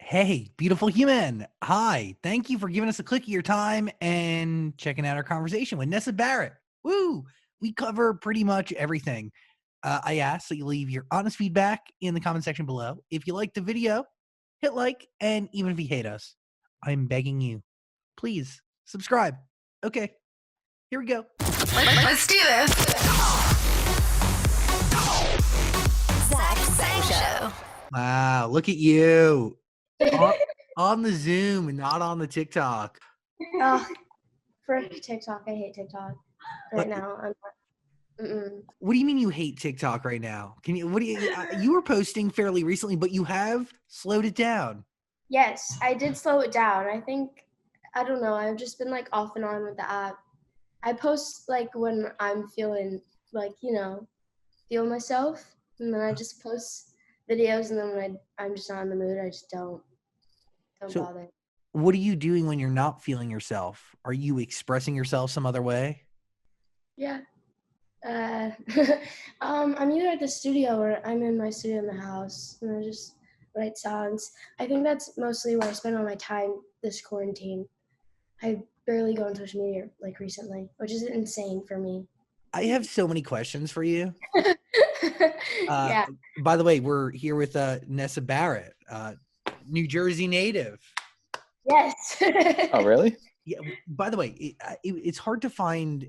Hey, beautiful human. Hi. Thank you for giving us a click of your time and checking out our conversation with Nessa Barrett. Woo! We cover pretty much everything. I ask that you leave your honest feedback in the comment section below. If you like the video, hit like, and even if you hate us, I'm begging you, please subscribe. Okay, here we go. Let's do this. Zach Show. Wow, look at you on the Zoom and not on the TikTok. Oh, for TikTok, I hate TikTok right now. I'm not. What do you mean you hate TikTok right now? You were posting fairly recently, but you have slowed it down. Yes, I did slow it down. I don't know. I've just been like off and on with the app. I post like when I'm feeling like, feel myself. And then I just post videos, and then when I'm just not in the mood, I just don't bother. What are you doing when you're not feeling yourself? Are you expressing yourself some other way? Yeah. I'm either at the studio or I'm in my studio in the house, and I just write songs. I think that's mostly where I spend all my time this quarantine. I barely go on social media like recently, which is insane for me. I have so many questions for you. Yeah. By the way, we're here with Nessa Barrett, New Jersey native. Yes. Oh, really? Yeah. By the way, it's hard to find.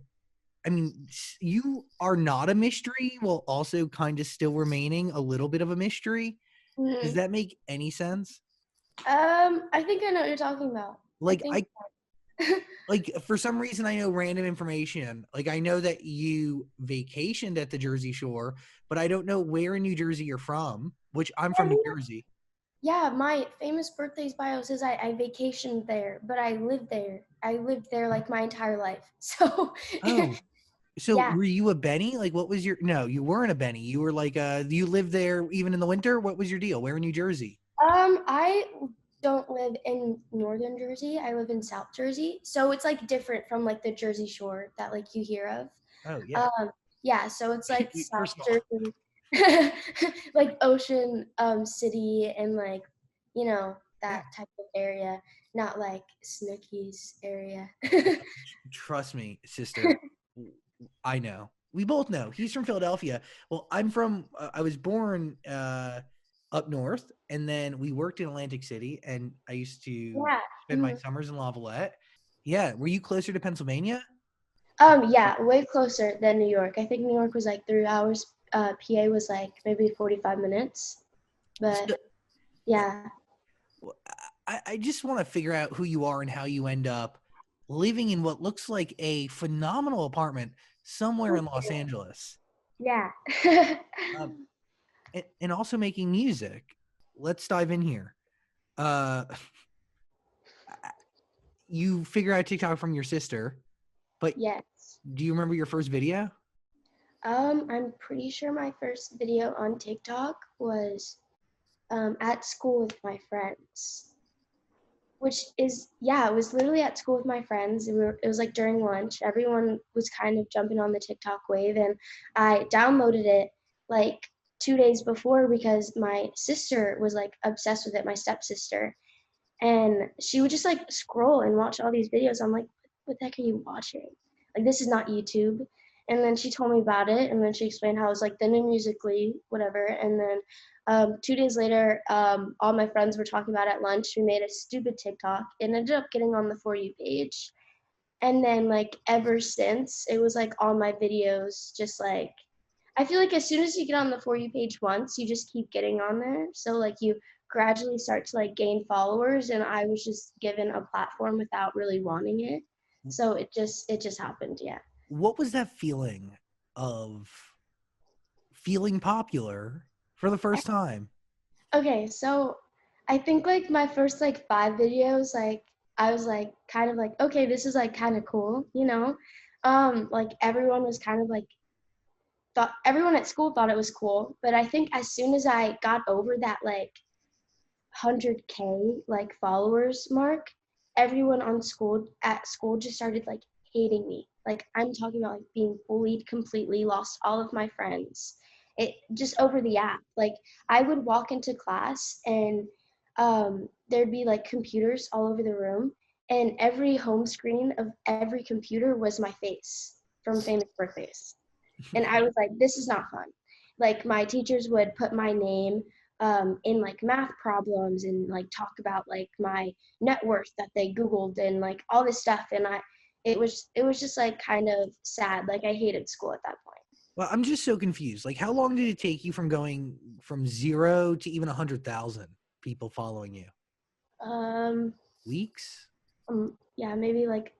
I mean, you are not a mystery while also kind of still remaining a little bit of a mystery. Mhm. Does that make any sense? I think I know what you're talking about. Like for some reason I know random information. Like I know that you vacationed at the Jersey Shore, but I don't know where in New Jersey you're from, which I'm from New Jersey. Yeah, my famous birthdays bio says I vacationed there, but I lived there. I lived there like my entire life. So So yeah. were you a Benny? Like what was your no, you weren't a Benny. You were like you lived there even in the winter? What was your deal? Where in New Jersey? I don't live in northern Jersey. I live in South Jersey. So it's like different from like the Jersey Shore that like you hear of. Oh yeah. Yeah, so it's like South First of all, Jersey, like Ocean City and like, that type of area, not like Snooki's area. trust me, sister. I know. We both know. He's from Philadelphia. Well, I'm from I was born up north, and then we worked in Atlantic City, and I used to spend my summers in Lavallette. Yeah, were you closer to Pennsylvania? Yeah, way closer than New York. I think New York was like 3 hours. PA was like maybe 45 minutes. But yeah. I just want to figure out who you are and how you end up living in what looks like a phenomenal apartment somewhere in Los Angeles. Yeah. And also making music. Let's dive in here. You figure out TikTok from your sister, but yes. Do you remember your first video? I'm pretty sure my first video on TikTok was at school with my friends. It was literally at school with my friends. It was like during lunch. Everyone was kind of jumping on the TikTok wave, and I downloaded it like 2 days before because my sister was like obsessed with it, my stepsister. And she would just like scroll and watch all these videos. I'm like, what the heck are you watching? Like, this is not YouTube. And then she told me about it, and then she explained how it was like the new Musical.ly, whatever. And then 2 days later, all my friends were talking about it at lunch. We made a stupid TikTok. It ended up getting on the For You page. And then like ever since, it was like all my videos just like, I feel like as soon as you get on the For You page once, you just keep getting on there. So like you gradually start to like gain followers, and I was just given a platform without really wanting it. So it just happened, yeah. What was that feeling of feeling popular for the first time? Okay, so I think like my first like 5 videos, like I was like kind of like, okay, this is like kind of cool, you know? Like everyone was kind of like thought everyone at school thought it was cool, but I think as soon as I got over that like 100K like followers mark, everyone at school just started like hating me. Like I'm talking about like being bullied completely, lost all of my friends. It just over the app. Like I would walk into class and there'd be like computers all over the room, and every home screen of every computer was my face from famous birthdays. And I was like, this is not fun. Like my teachers would put my name in like math problems and like talk about like my net worth that they Googled and like all this stuff. And it was just like kind of sad. Like I hated school at that point. Well, I'm just so confused. Like, how long did it take you from going from 0 to even 100,000 people following you? Um, Weeks? yeah, maybe like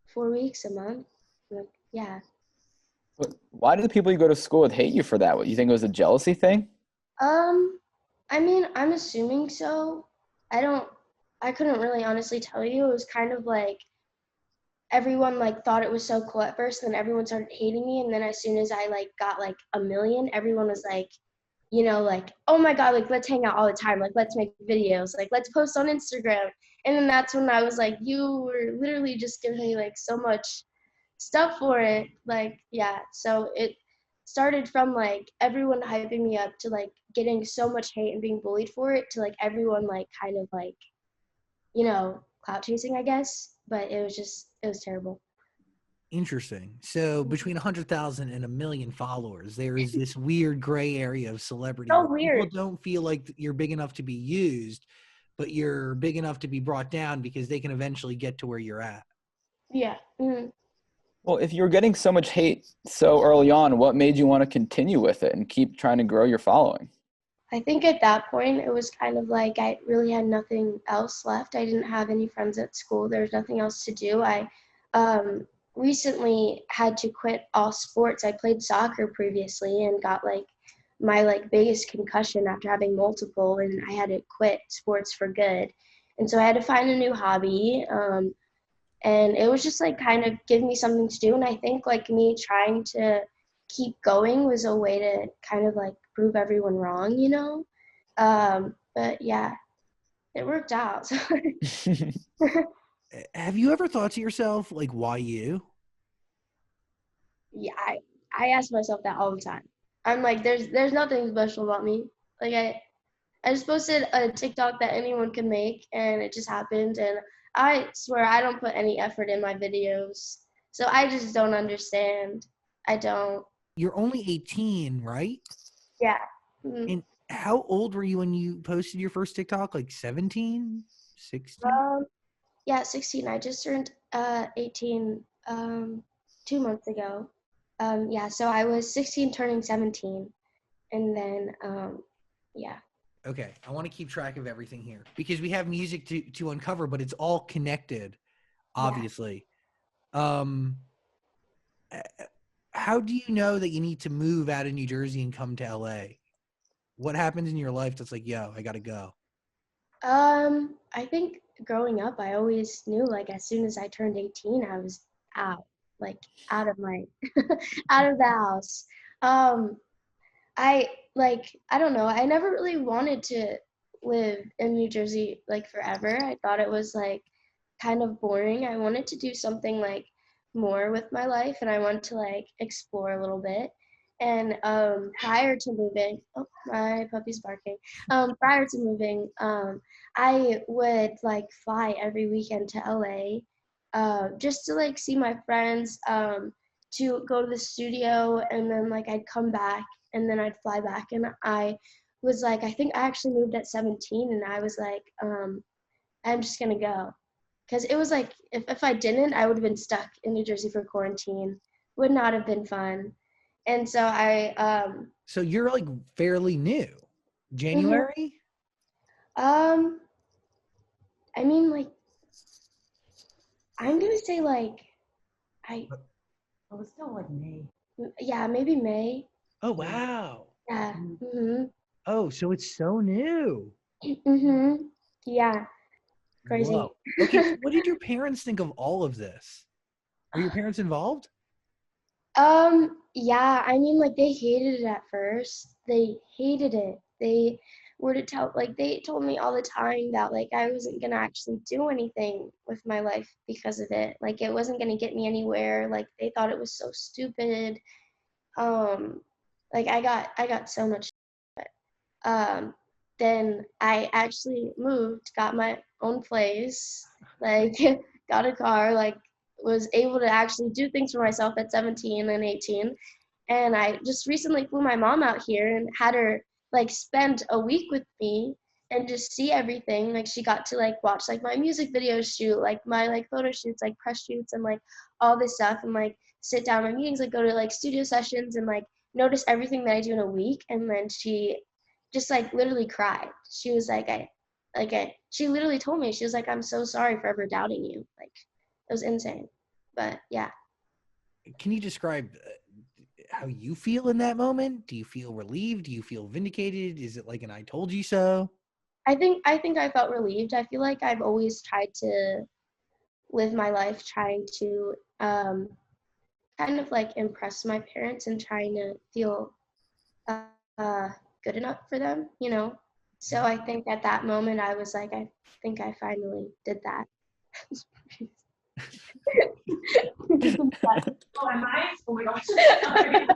4 weeks, a month. Like, yeah. But why do the people you go to school with hate you for that? What, you think it was a jealousy thing? Um, I mean, I'm assuming so. I couldn't really honestly tell you. It was kind of like everyone like thought it was so cool at first, then everyone started hating me, and then as soon as I like got like a million, everyone was like, like, oh my God, like let's hang out all the time, like let's make videos, like let's post on Instagram. And then that's when I was like, you were literally just giving me like so much stuff for it. Like, yeah. So it started from like everyone hyping me up to like getting so much hate and being bullied for it to like everyone like kind of like, clout chasing, I guess. But it was terrible. Interesting. So between 100,000 and a million followers, there is this weird gray area of celebrity So where people weird. don't feel like you're big enough to be used, but you're big enough to be brought down because they can eventually get to where you're at. Yeah. Mm-hmm. Well, if you were getting so much hate so early on, what made you want to continue with it and keep trying to grow your following? I think at that point it was kind of like I really had nothing else left. I didn't have any friends at school. There was nothing else to do. I recently had to quit all sports. I played soccer previously and got like my like biggest concussion after having multiple, and I had to quit sports for good. And so I had to find a new hobby. And it was just like kind of give me something to do. And I think like me trying to keep going was a way to kind of like prove everyone wrong. But yeah, it worked out. Have you ever thought to yourself, like, why you? Yeah, I ask myself that all the time. I'm like, there's nothing special about me. Like I just posted a TikTok that anyone can make, and it just happened. And I swear I don't put any effort in my videos, so I just don't understand. I don't. You're only 18, right? Yeah. Mhm. And how old were you when you posted your first TikTok? Like 17, 16? Yeah, 16. I just turned 18 2 months ago. Yeah, so I was 16 turning 17, and then yeah. Okay, I want to keep track of everything here because we have music to uncover, but it's all connected, Yeah. obviously. Um, how do you know that you need to move out of New Jersey and come to LA? What happens in your life that's like, yo, I gotta go? I think growing up, I always knew like as soon as I turned 18, I was out, like out of my, out of the house. Um, I don't know. I never really wanted to live in New Jersey like forever. I thought it was like kind of boring. I wanted to do something like more with my life, and I wanted to like explore a little bit. And prior to moving, oh, my puppy's barking. Prior to moving, I would like fly every weekend to LA, just to like see my friends, to go to the studio, and then like I'd come back and then I'd fly back. And I was like, I think I actually moved at 17, and I was like, I'm just gonna go. Because it was like, if I didn't, I would have been stuck in New Jersey for quarantine. Would not have been fun. And so So you're like fairly new. mhm. January? um, I mean, like, I'm gonna say like, I, Oh, it's still like May. yeah, maybe May. Oh, wow. Yeah. Mhm. Oh, so it's so new. Mhm. Yeah. Crazy. Whoa. Okay, so what did your parents think of all of this? Were your parents involved? Yeah, I mean, like, they hated it at first. They hated it. They were to tell, like, they told me all the time that, like, I wasn't gonna actually do anything with my life because of it. Like, it wasn't gonna get me anywhere. Like, they thought it was so stupid. Um, like, I got so much. Um, then I actually moved, got my own place, like got a car, like was able to actually do things for myself at 17 and 18. And I just recently flew my mom out here and had her like spend a week with me and just see everything. Like she got to like watch like my music video shoot, like my like photo shoots, like press shoots and like all this stuff, and like sit down in meetings, like go to like studio sessions and like notice everything that I do in a week. And then she just like literally cried. She was like, she literally told me, she was like, I'm so sorry for ever doubting you. Like it was insane. But yeah. Can you describe how you feel in that moment? Do you feel relieved? Do you feel vindicated? Is it like an I told you so? I think I felt relieved. I feel like I've always tried to live my life trying to kind of like impress my parents and trying to feel uh, good enough for them, you know? So I think at that moment I was like, I think I finally did that. Oh, am I? Oh my gosh. Sorry.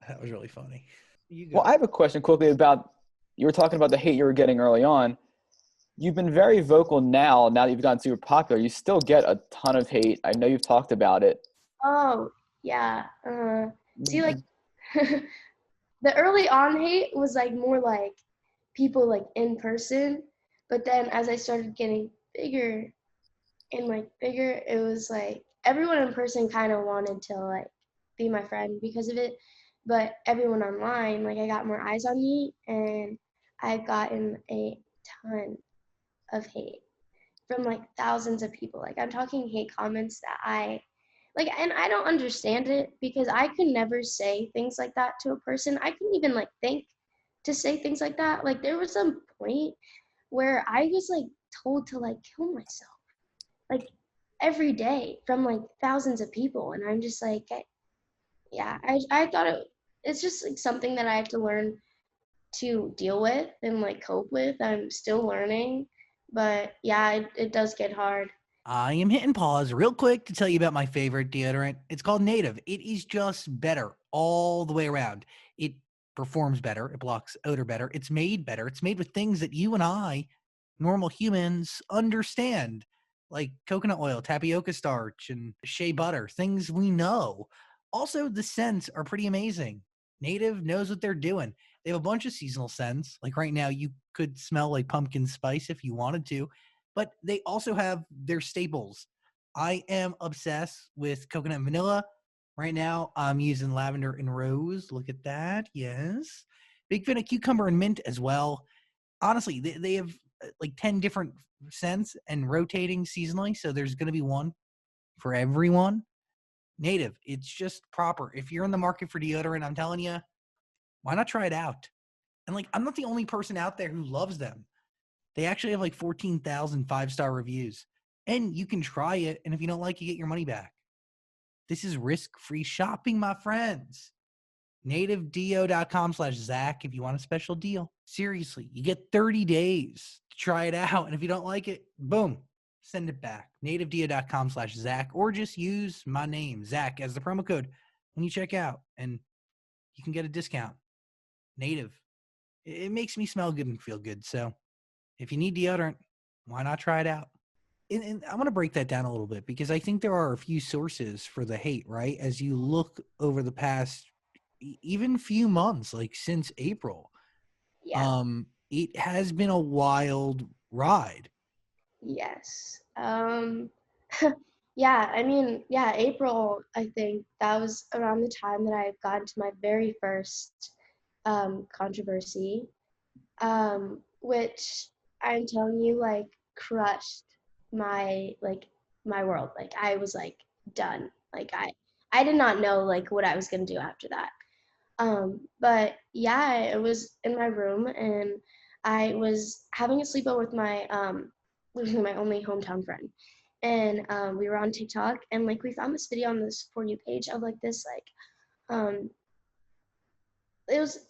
That was really funny. You go. Well, I have a question quickly about, you were talking about the hate you were getting early on. You've been very vocal now that you've gotten super popular. You still get a ton of hate. I know you've talked about it. Oh, yeah. See, like, the early on hate was like more like people like in person, but then as I started getting bigger and like bigger, it was like everyone in person kind of wanted to like be my friend because of it, but everyone online, like I got more eyes on me, and I've gotten a ton of hate from like thousands of people. Like I'm talking hate comments that I like, and I don't understand it because I could never say things like that to a person. I couldn't even like think to say things like that. Like there was some point where I was like told to like kill myself, like every day from like thousands of people, and I'm just like, I thought it's just like something that I have to learn to deal with and like cope with. I'm still learning, but yeah, it does get hard. I am hitting pause real quick to tell you about my favorite deodorant. It's called Native. It is just better all the way around. It performs better. It blocks odor better. It's made better. It's made with things that you and I, normal humans, understand, like coconut oil, tapioca starch, and shea butter, things we know. Also, the scents are pretty amazing. Native knows what they're doing. They have a bunch of seasonal scents. Like right now, you could smell like pumpkin spice if you wanted to, but they also have their staples. I am obsessed with coconut and vanilla. Right now, I'm using lavender and rose. Look at that. Yes. Big fan of cucumber and mint as well. Honestly, they have like 10 different scents and rotating seasonally. So there's going to be one for everyone. Native, it's just proper. If you're in the market for deodorant, I'm telling you, why not try it out? And like, I'm not the only person out there who loves them. They actually have like 14,000 5-star reviews. And you can try it, and if you don't like, you get your money back. This is risk-free shopping, my friends. NativeDeo.com/Zach if you want a special deal. Seriously, you get 30 days to try it out, and if you don't like it, boom, send it back. NativeDeo.com/Zach, or just use my name, Zach, as the promo code when you check out, and you can get a discount. Native. It makes me smell good and feel good, so if you need deodorant, why not try it out? And I want to break that down a little bit because I think there are a few sources for the hate, right? As you look over the past even few months, like since April, Yeah. it has been a wild ride. Yes. Yeah, I mean, yeah, April, I think that was around the time that I got into my very first controversy, which I'm telling you, like, crushed my world. Like, I was like done. Like, I did not know like what I was gonna do after that. But yeah, it was in my room, and I was having a sleepover with my only hometown friend, and we were on TikTok, and like we found this video on this For You page of like this like it was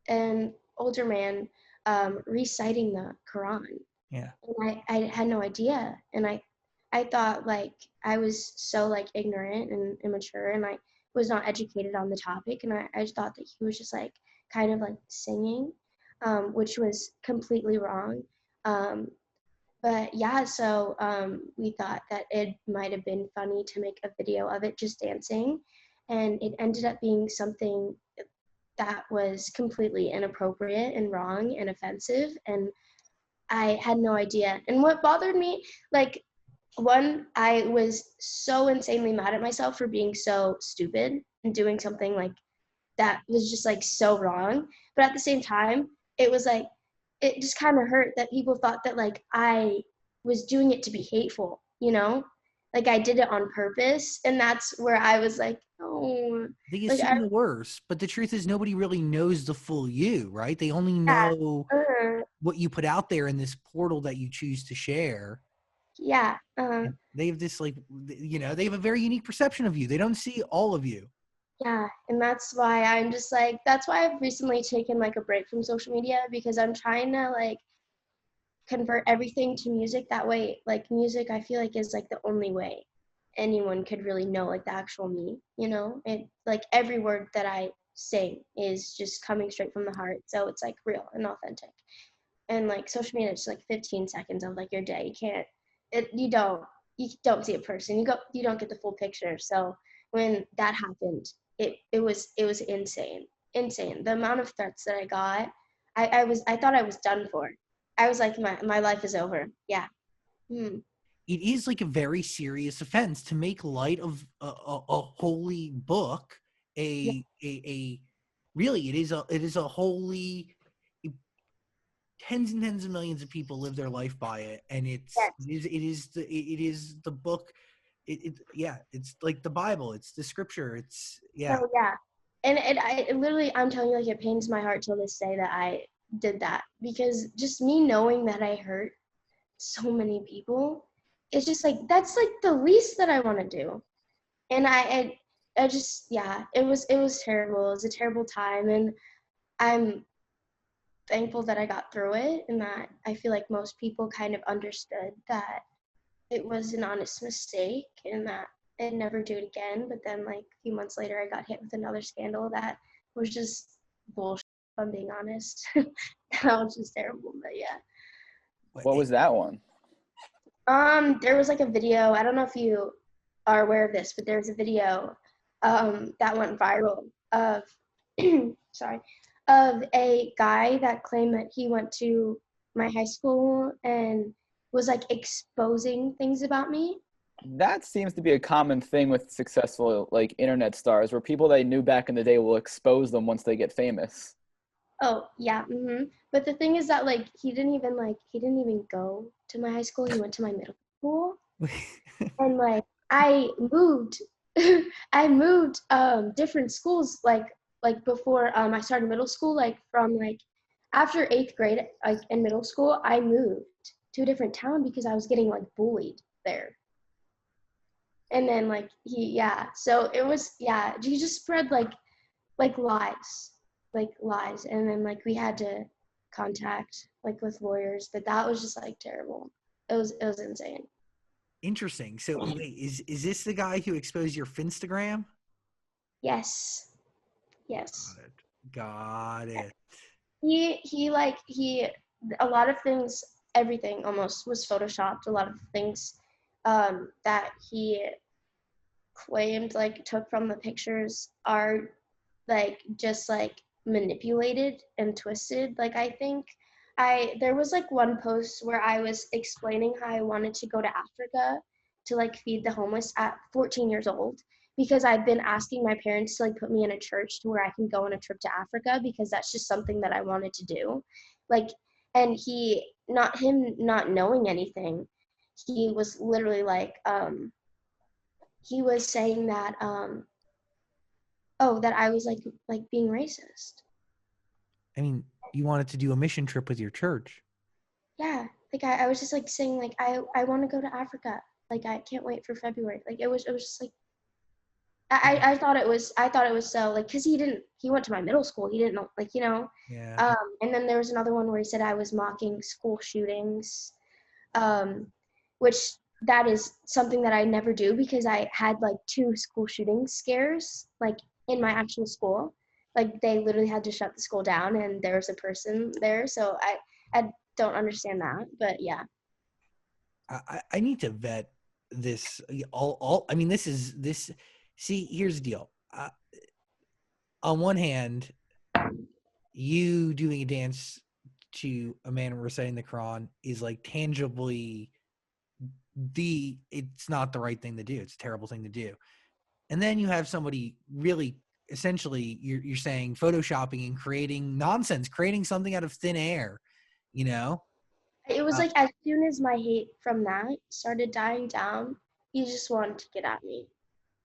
an older man reciting the Quran, Yeah. and I had no idea, and I thought like I was so like ignorant and immature, and I was not educated on the topic, and I just thought that he was just like kind of like singing, which was completely wrong. But yeah, so we thought that it might have been funny to make a video of it just dancing, and it ended up being something that was completely inappropriate and wrong and offensive, and I had no idea. And what bothered me, like, one, I was so insanely mad at myself for being so stupid and doing something like that was just like so wrong. But at the same time, it was like, it just kind of hurt that people thought that like I was doing it to be hateful, you know? Like I did it on purpose. And that's where I was like, oh, They like assume the worst, but the truth is nobody really knows the full you, right? They only yeah, know what you put out there in this portal that you choose to share. yeah, And they have this like, they have a very unique perception of you. They don't see all of you. yeah. And that's why I'm just like, that's why I've recently taken like a break from social media, because I'm trying to like convert everything to music. That way, like music I feel like is like the only way anyone could really know like the actual me, you know? It like every word that I sing is just coming straight from the heart, so it's like real and authentic. And like social media is like 15 seconds of like your day. You don't see a person, you don't get the full picture. So when that happened, it was insane the amount of threats that I got. I thought I was done for. I was like, my life is over. Yeah. It is like a very serious offense to make light of a holy book. Yeah. A really, it is a holy. Tens and tens of millions of people live their life by it, and Yes. it is the book. Yeah, it's like the Bible. It's the scripture. It's yeah. So yeah, and it literally, I'm telling you, like it pains my heart till this day that I did that, because just me knowing that I hurt so many people, it's just like that's like the least that I want to do. And I just, yeah, it was terrible. It was a terrible time, and I'm thankful that I got through it, and that I feel like most people kind of understood that it was an honest mistake and that I'd never do it again. But then like a few months later I got hit with another scandal that was just bullshit, if I'm being honest. That was just terrible. But yeah. What was that one? There was like a video, I don't know if you are aware of this, but there's a video that went viral of sorry, of a guy that claimed that he went to my high school and was like exposing things about me. That seems to be a common thing with successful like internet stars, where people they knew back in the day will expose them once they get famous. Oh yeah. But the thing is that like he didn't even go to my high school. He went to my middle school, and like I moved I moved different schools like before I started middle school, like from like after 8th grade, like in middle school I moved to a different town because I was getting like bullied there. And then like so it was, yeah, he just spread like lies, and then like we had to contact like with lawyers, but that was just like terrible. It was insane. Interesting. So wait, is this the guy who exposed your Finstagram? Yes. Got it. He a lot of things, everything almost was photoshopped. A lot of things that he claimed like took from the pictures are like just like manipulated and twisted. Like I think there was like one post where I was explaining how I wanted to go to Africa to like feed the homeless at 14 years old, because I've been asking my parents to like put me in a church to where I can go on a trip to Africa, because that's just something that I wanted to do. Like, and him not knowing anything, he was literally like he was saying that that I was like being racist. I mean, you wanted to do a mission trip with your church. Yeah, like I was just like saying like I want to go to Africa. Like I can't wait for February. Like it was just like I thought it was so like, because he went to my middle school, he didn't know, like, you know. Yeah. And then there was another one where he said I was mocking school shootings, which that is something that I never do because I had like 2 school shooting scares like in my actual school. Like they literally had to shut the school down and there was a person there. So I don't understand that. But yeah. I need to vet this all I mean this see, here's the deal. On one hand, you doing a dance to a man reciting the Quran is like tangibly it's not the right thing to do. It's a terrible thing to do. And then you have somebody really essentially you're saying photoshopping and creating nonsense, creating something out of thin air, you know? It was Uh, like as soon as my hate from that started dying down, he just wanted to get at me.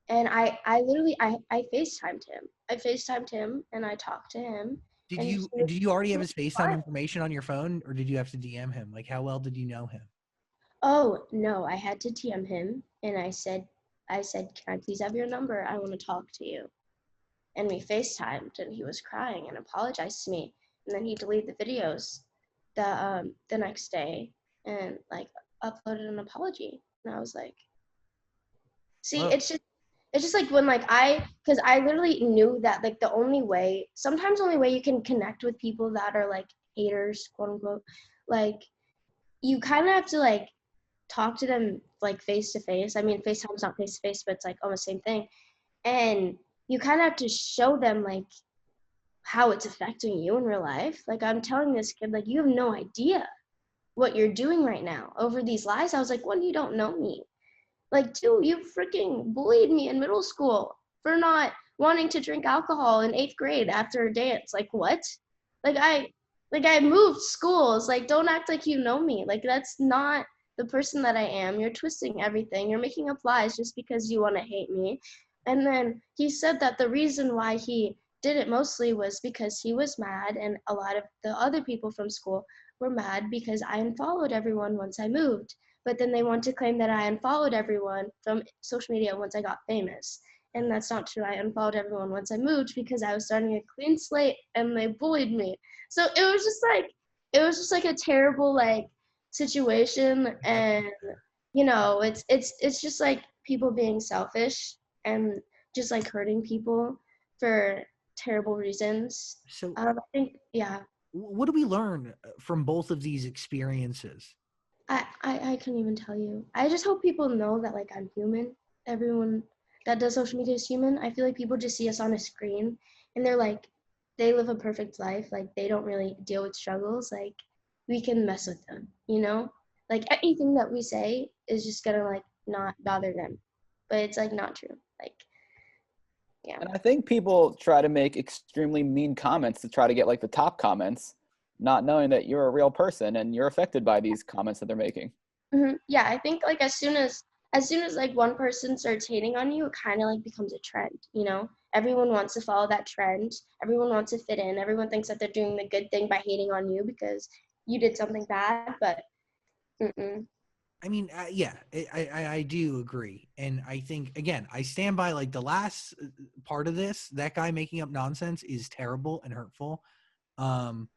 And I literally I FaceTimed him. I FaceTimed him and I talked to him did and you he was, did you already he have was his FaceTime fine. information on your phone, or did you have to DM him? Like, how well did you know him? Oh no, I had to TM him and I said, can I please have your number? I want to talk to you. And we FaceTimed and he was crying and apologized to me. And then he deleted the videos the next day and like uploaded an apology. And I was like, see, Well, it's just like when like because I literally knew that like sometimes the only way you can connect with people that are like haters, quote unquote, like you kind of have to like talk to them like face to face. I mean, FaceTime's not face to face, but it's like almost the same thing. And you kind of have to show them like how it's affecting you in real life. Like I'm telling this kid, like you have no idea what you're doing right now over these lies. I was like, one, you don't know me. Like, 2, you freaking bullied me in middle school for not wanting to drink alcohol in 8th grade after a dance. Like, what? Like, I moved schools. Like, don't act like you know me. Like, that's not the person that I am. You're twisting everything. You're making up lies just because you want to hate me. And then he said that the reason why he did it mostly was because he was mad, and a lot of the other people from school were mad because I unfollowed everyone once I moved. But then they want to claim that I unfollowed everyone from social media once I got famous. And that's not true. I unfollowed everyone once I moved because I was starting a clean slate and they bullied me. So it was just like a terrible like situation. And it's just like people being selfish and just like hurting people for terrible reasons. so I think, yeah. what do we learn from both of these experiences? I couldn't even tell you. I just hope people know that like I'm human. Everyone that does social media is human. I feel like people just see us on a screen and they're like, they live a perfect life. Like they don't really deal with struggles. Like we can mess with them, you know? Like anything that we say is just gonna like not bother them. But it's like not true. Like, yeah. And I think people try to make extremely mean comments to try to get like the top comments, not knowing that you're a real person and you're affected by these comments that they're making. Yeah, I think like as soon as like one person starts hating on you, it kind of like becomes a trend, you know? Everyone wants to follow that trend. Everyone wants to fit in. Everyone thinks that they're doing the good thing by hating on you because you did something bad, but mm-mm. I mean, yeah, I do agree, and I think again, I stand by like the last part of this. That guy making up nonsense is terrible and hurtful. Um,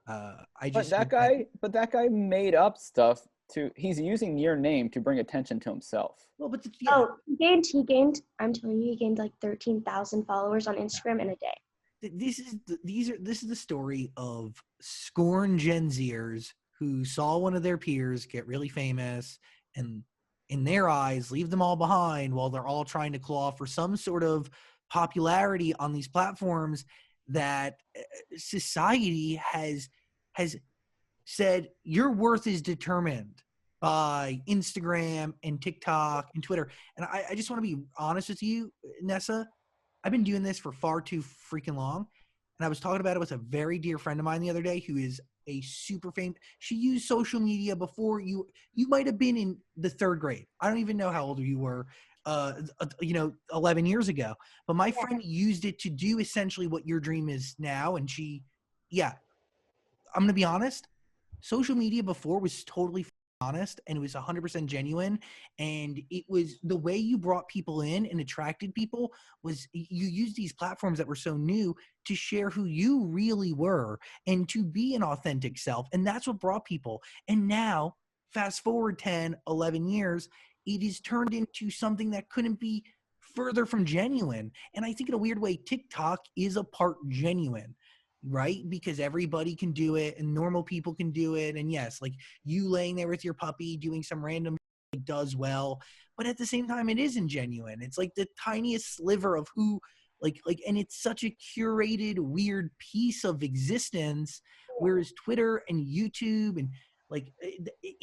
I But just that hope that, guy, but that guy made up stuff to. He's using your name to bring attention to himself. well, but yeah, Oh, he gained, I'm telling you, he gained like 13,000 followers on Instagram in a day. this is the story of scorned Gen Zers who saw one of their peers get really famous and in their eyes leave them all behind while they're all trying to claw for some sort of popularity on these platforms that society has said your worth is determined by Instagram and TikTok and Twitter. And I just want to be honest with you, Nessa. I've been doing this for far too freaking long. And I was talking about it with a very dear friend of mine the other day who is a super famous. She used social media before you might have been in the 3rd grade. I don't even know how old you were, 11 years ago. But my friend used it to do essentially what your dream is now. And yeah, I'm going to be honest. Social media before was totally honest and it was 100% genuine, and it was the way you brought people in and attracted people was you used these platforms that were so new to share who you really were and to be an authentic self, and that's what brought people. And now fast forward 10, 11 years, it is turned into something that couldn't be further from genuine. And I think in a weird way, TikTok is a part genuine, right? Because everybody can do it and normal people can do it. And yes, like you laying there with your puppy doing some random does well, but at the same time it isn't genuine. It's like the tiniest sliver of who and it's such a curated weird piece of existence, whereas Twitter and YouTube and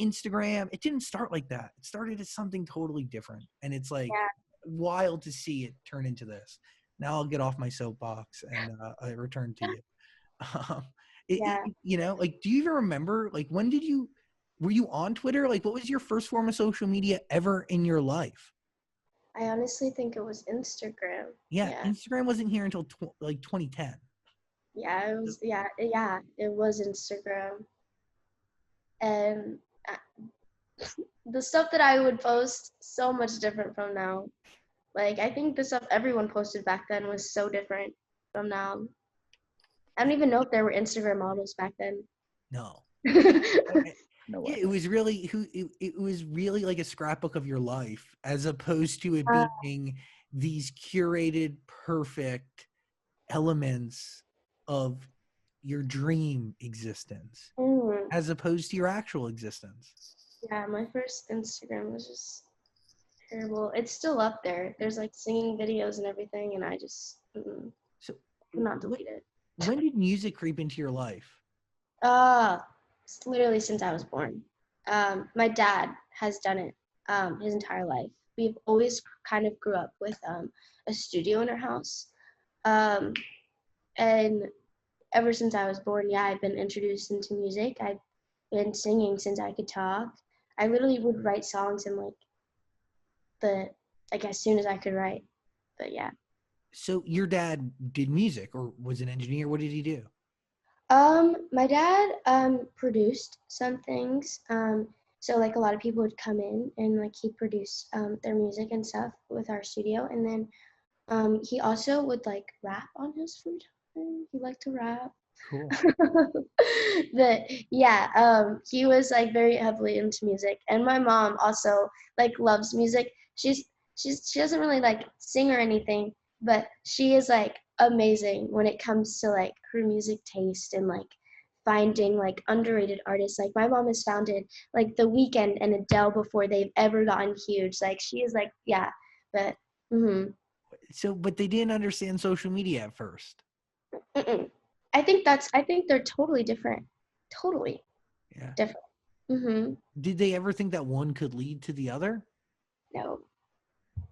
Instagram, it didn't start like that. It started as something totally different, and it's like Yeah. wild to see it turn into this. Now I'll get off my soapbox and I return to you. Um, Yeah. do you even remember, when were you on Twitter? Like, what was your first form of social media ever in your life? I honestly think it was Instagram. Yeah, Yeah. Instagram wasn't here until 2010. Yeah, it was, yeah, it was Instagram. And the stuff that I would post, so much different from now. Like, I think the stuff everyone posted back then was so different from now. I don't even know if there were Instagram models back then. No. No Yeah, way. it was really like a scrapbook of your life, as opposed to it being these curated, perfect elements of your dream existence, Mm. as opposed to your actual existence. Yeah, my first Instagram was just terrible. It's still up there. There's like singing videos and everything, and I just So, could not delete it. when did music creep into your life? It's literally since I was born. My dad has done it his entire life. We've always kind of grew up with a studio in our house. Um, and ever since I was born, yeah, I've been introduced into music. I've been singing since I could talk. I literally would write songs in as soon as I could write. But yeah. So your dad did music or was an engineer? What did he do? My dad produced some things. So like a lot of people would come in and like he produced their music and stuff with our studio, and then he also would like rap on his free time. He liked to rap. Cool. But yeah, he was like very heavily into music, and my mom also like loves music. She doesn't really like sing or anything, but she is like amazing when it comes to like her music taste and like finding like underrated artists. Like my mom has founded like The Weeknd and Adele before they've ever gotten huge. Like she is like, yeah, but So, but they didn't understand social media at first. mm-mm. I think they're totally different. Totally Yeah. different. Did they ever think that one could lead to the other? No.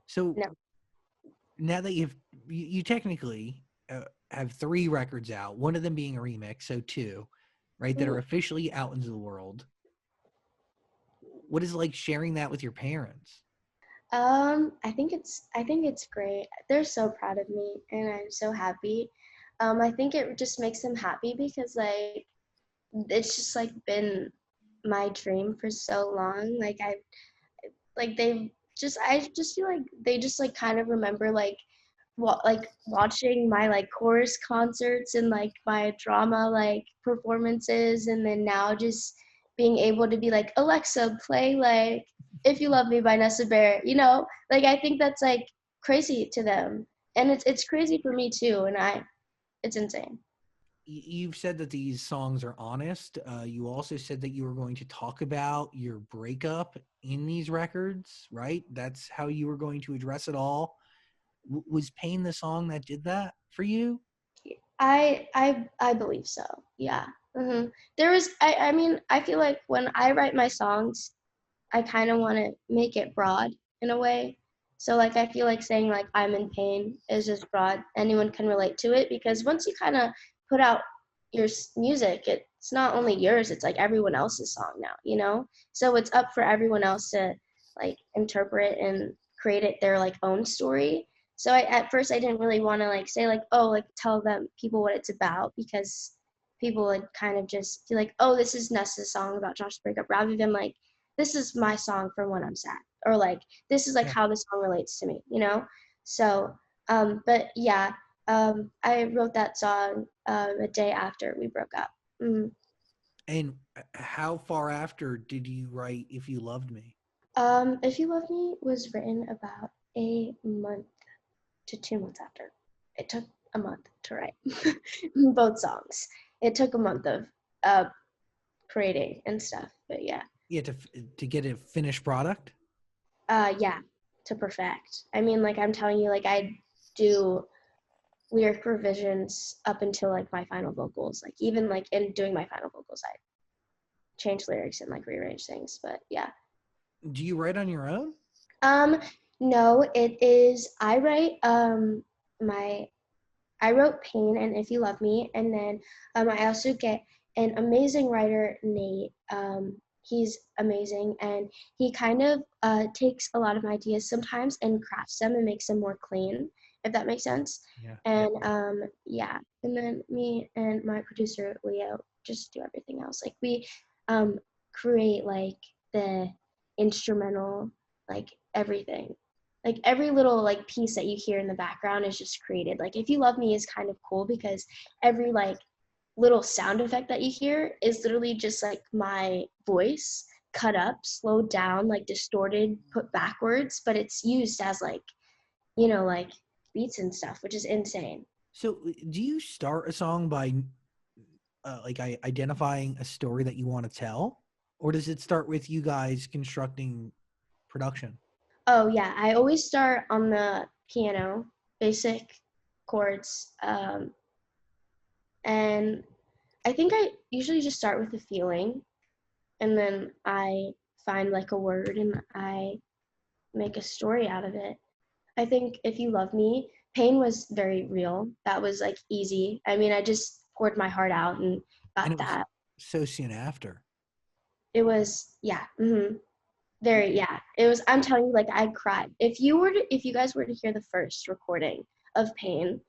So No. now that you technically have 3 records out, one of them being a remix, so 2, right, that are officially out into the world. What is it like sharing that with your parents? I think it's great. They're so proud of me and I'm so happy. I think it just makes them happy because like it's just like been my dream for so long. I just feel like they just like kind of remember watching my like chorus concerts and like my drama like performances, and then now just being able to be like, Alexa, play like If You Love Me by Nessa Barrett, like I think that's like crazy to them, and it's crazy for me too, and it's insane. You've said that these songs are honest. You also said that you were going to talk about your breakup in these records, right? That's how you were going to address it all. Was Pain the song that did that for you? I believe so. Yeah. There was I mean I feel like when I write my songs, I kind of want to make it broad in a way. So like I feel like saying like I'm in pain is just broad. Anyone can relate to it because once you kind of put out your music, it's not only yours, it's like everyone else's song now. So it's up for everyone else to like interpret and create it their like own story. So at first I didn't really want to like say like, oh, like tell them people what it's about, because people would kind of just feel like, oh, this is Nessa's song about Josh's breakup, rather than like, this is my song for when I'm sad, or like this is like Yeah. how the song relates to me. So but yeah, I wrote that song a day after we broke up. And how far after did you write If You Loved Me? If You Love Me was written about a month to 2 months after. It took a month to write both songs. It took a month of creating and stuff, but yeah. Yeah, to get a finished product? Yeah, to perfect. I mean, like I'm telling you, like I do lyric revisions up until like my final vocals. Like even like in doing my final vocals, I change lyrics and like rearrange things. But yeah. Do you write on your own? No, it is I write my I wrote Pain and If You Love Me, and then I also get an amazing writer, Nate. He's amazing, and he kind of takes a lot of my ideas sometimes and crafts them and makes them more clean, if that makes sense. Yeah. And yeah, and then me and my producer Leo just do everything else. Like we create like the instrumental, like everything. Like every little like piece that you hear in the background is just created. Like If You Love Me is kind of cool because every like little sound effect that you hear is literally just like my voice cut up, slowed down, like distorted, put backwards, but it's used as like, like beats and stuff, which is insane. So do you start a song by identifying a story that you want to tell? Or does it start with you guys constructing production? Oh yeah, I always start on the piano, basic chords, and I think I usually just start with a feeling, and then I find like a word and I make a story out of it. I think If You Love Me, Pain was very real. That was like easy. I mean, I just poured my heart out and got And it was that. so soon after. It was, yeah. Very, yeah. It was, I'm telling you, like I cried. If you guys were to hear the first recording of Pain,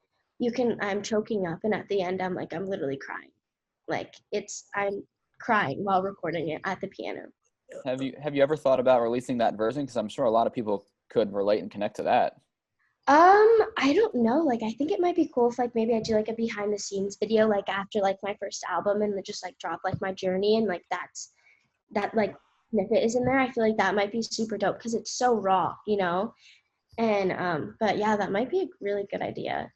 I'm choking up, and at the end I'm literally crying. Like I'm crying while recording it at the piano. Have you ever thought about releasing that version? Because I'm sure a lot of people could relate and connect to that. I don't know. Like I think it might be cool if like maybe I do like a behind the scenes video like after like my first album and just like drop like my journey and like that like snippet is in there. I feel like that might be super dope because it's so raw, And but yeah, that might be a really good idea.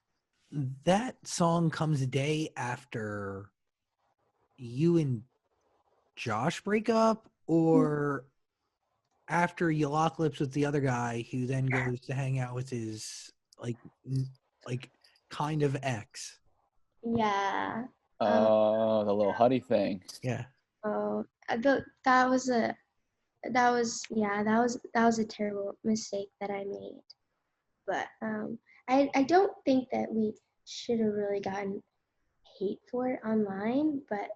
That song comes a day after you and Josh break up, or after you lock lips with the other guy who then goes to hang out with his like kind of ex. Yeah. Oh, the little Huddy thing. Yeah. Oh, that was a terrible mistake that I made. But I don't think that we should have really gotten hate for it online, but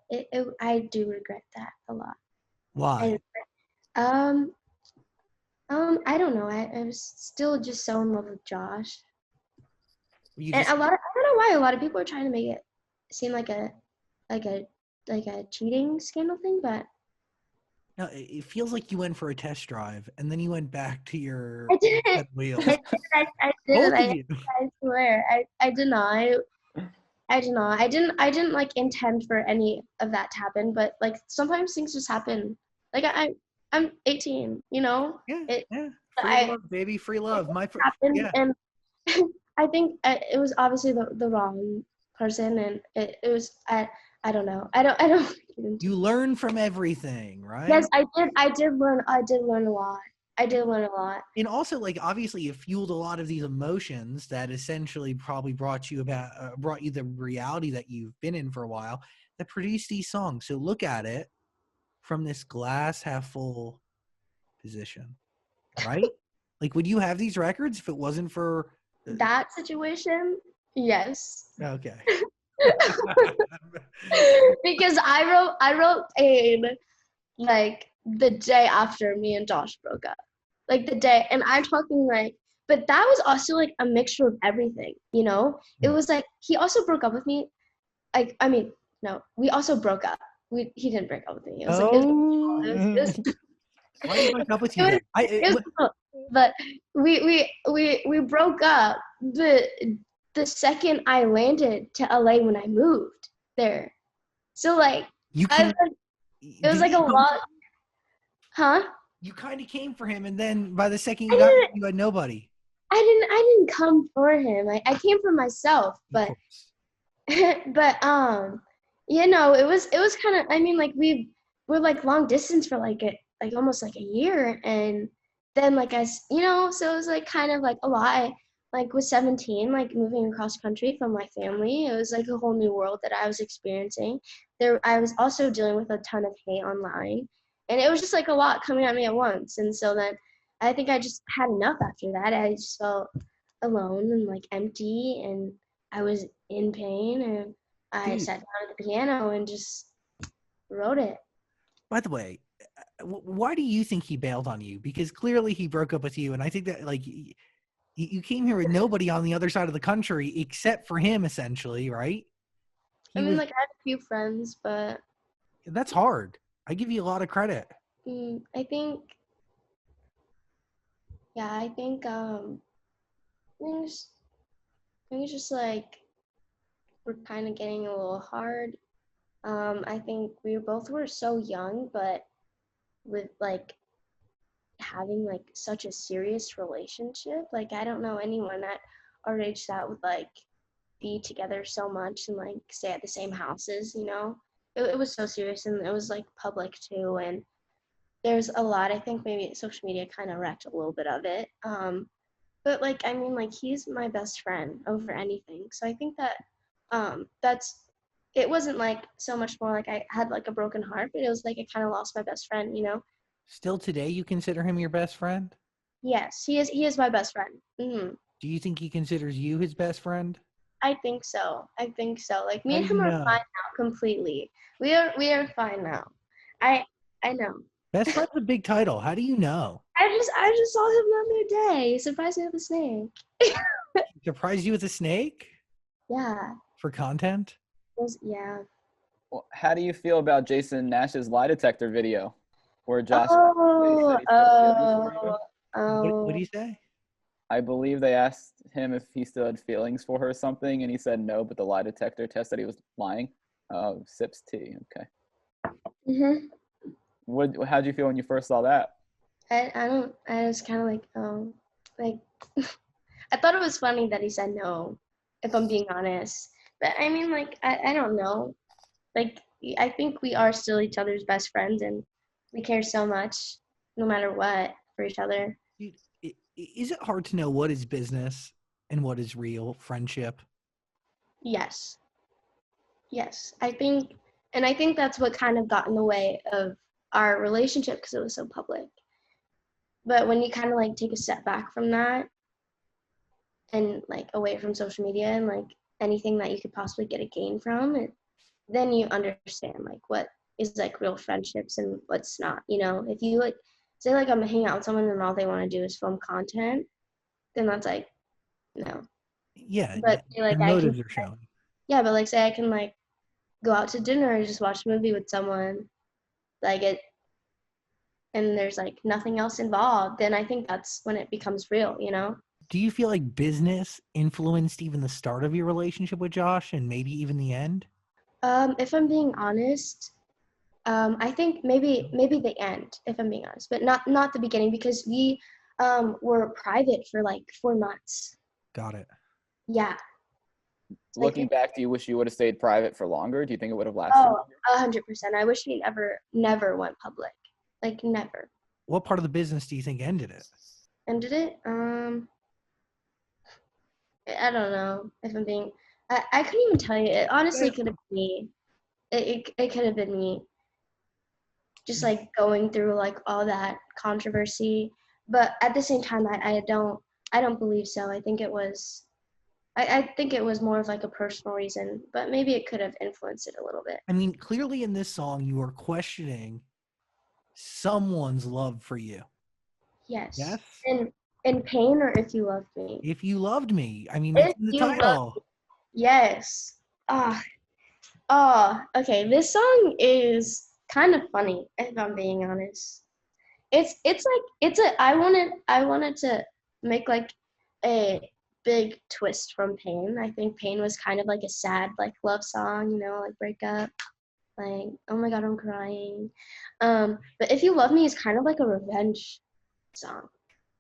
I do regret that a lot. Why? I don't know. I was still just so in love with Josh. You And just I don't know why a lot of people are trying to make it seem like a cheating scandal thing, but no, it feels like you went for a test drive and then you went back to your I didn't. wheels. I Both did. of you. I swear. I did not. I did not. I didn't like intend for any of that to happen, but like sometimes things just happen. Like I'm 18, Yeah, It yeah. Free I love, baby. Free love. happened, Yeah. and I think it was obviously the wrong person, and it was I don't know. I don't. You learn from everything, right? Yes, I did. I did learn a lot. I did learn a lot. And also, like, obviously, it fueled a lot of these emotions that essentially probably brought you the reality that you've been in for a while that produced these songs. So look at it from this glass half full position, right? Like, would you have these records if it wasn't for That situation, yes. Okay. Because I wrote Pain like the day after me and Josh broke up. Like the day, and I'm talking like, but that was also like a mixture of everything, It was like he also broke up with me. Like I mean, no, we also broke up. He didn't break up with me. It was like it was Why did you break up with you then? but we broke up the second I landed to LA when I moved there. So like You I've can It was Did like a you come- lot. Huh? You kind of came for him, and then by the second I you got him, didn't. you had nobody. I didn't come for him. I came for myself. Of But course. but you know, it was kind of. I mean, like we're like long distance for like almost like a year, and then like you know, so it was like kind of like a lot. Like with 17, like moving across country from my family, it was like a whole new world that I was experiencing. I was also dealing with a ton of hate online, and it was just like a lot coming at me at once. And so then I think I just had enough after that. I just felt alone and like empty, and I was in pain, and I Dude, sat down at the piano and just wrote it. by the way, why do you think he bailed on you? Because clearly he broke up with you, and I think that like you came here with nobody on the other side of the country except for him, essentially, right? I He mean, was. like I had a few friends, but That's hard. I give you a lot of credit. I think, yeah, I think things things just like were kind of getting a little hard. I think we both were so young, but with like having like such a serious relationship, like I don't know anyone at our age that would like be together so much and like stay at the same houses, you know. It was so serious, and it was like public too, and there's a lot. I think maybe social media kind of wrecked a little bit of it. But like I mean, like he's my best friend over anything, so I think that that's it. Wasn't like so much more like I had like a broken heart, but it was like I kind of lost my best friend, you know. Still today, you consider him your best friend? Yes, he is my best friend. Do you think he considers you his best friend? I think so. I think so. Like me How and do you him are fine know? now completely. We are fine now. I I know. Best friend's a big title. How do you know? I just saw him the other day. He surprised me with a snake. He surprised you with a snake Yeah. for content? Yeah. Well, how do you feel about Jason Nash's lie detector video, where Josh they Oh, said he still had feelings for you? What do oh. you say? I believe they asked him if he still had feelings for her or something, and he said no, but the lie detector test said he was lying. Sips tea. Okay. Mhm. How'd you feel when you first saw that? I don't. I was kind of like I thought it was funny that he said no. If I'm being honest, but I mean, like I don't know. Like I think we are still each other's best friends, and we care so much, no matter what, for each other. Dude, is it hard to know what is business and what is real friendship? Yes, yes. I think that's what kind of got in the way of our relationship because it was so public. But when you kind of like take a step back from that and like away from social media and like anything that you could possibly get a gain from it, then you understand like what is like real friendships and what's not. You know, if you like say like I'm hanging out with someone and all they want to do is film content, then that's like no. Yeah, But their like I can, motives are shown. yeah, but like say I can like go out to dinner or just watch a movie with someone, like it, and there's like nothing else involved, then I think that's when it becomes real, you know. Do you feel like business influenced even the start of your relationship with Josh and maybe even the end? If I'm being honest, I think maybe the end, if I'm being honest, but not the beginning because we were private for like 4 months. Got it. Yeah, like Looking back, do you wish you would have stayed private for longer? Do you think it would have lasted oh, longer? 100%. I wish we never went public, like never. What part of the business do you think ended it? Ended it. I don't know if I'm being. I couldn't even tell you. It honestly could have been me. It could have been me. Just like going through like all that controversy, but at the same time, I don't believe so. I think it was. I think it was more of like a personal reason, but maybe it could have influenced it a little bit. I mean, clearly in this song, you are questioning someone's love for you. Yes. Yes? In pain or if you loved me. If you loved me, I mean, it's If in the you love title. Yes. Ah. Oh, okay. This song is kind of funny, if I'm being honest. It's like it's a I wanted to make like a big twist from Pain. I think Pain was kind of like a sad like love song, you know, like breakup. like, oh my God, I'm crying. But If You Love Me is kind of like a revenge song,